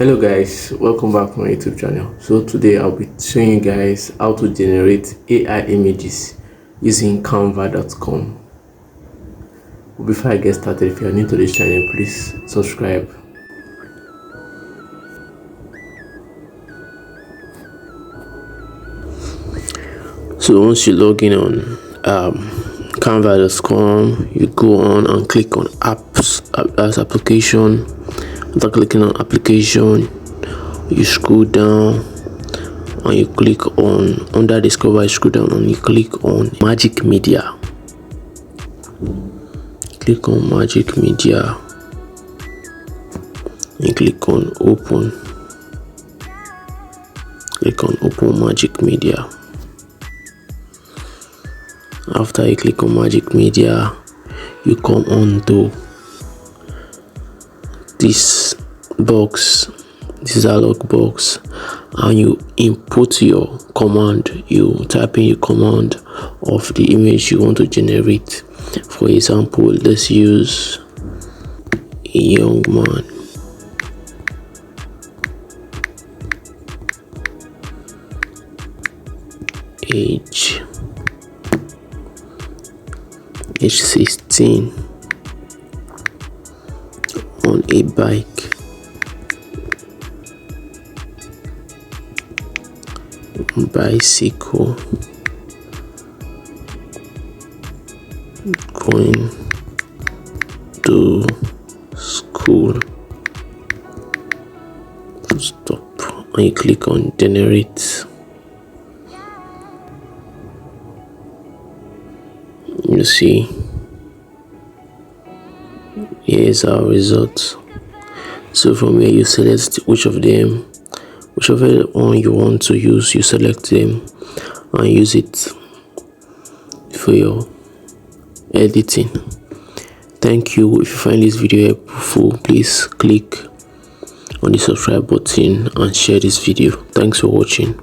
Hello guys, welcome back to my YouTube channel. So today I'll be showing you guys how to generate AI images using canva.com. But before I get started, if you are new to this channel, please subscribe. So once you log in on canva.com, you go on and click on apps as application. After clicking on application, you scroll down and you click on under discover, you scroll down and you click on magic media. Click on magic media and click on open. Click on open magic media. After you click on magic media, you come on to this box, this dialog box, and you input your command. You type in your command of the image you want to generate. For example, let's use a young man. Age 16, on a bike. Bicycle, going to school. Stop and you click on generate. You see, here's our result. So from here you select whichever one you want to use, you select them and use it for your editing. Thank you. If you find this video helpful, please click on the subscribe button and share this video. Thanks for watching.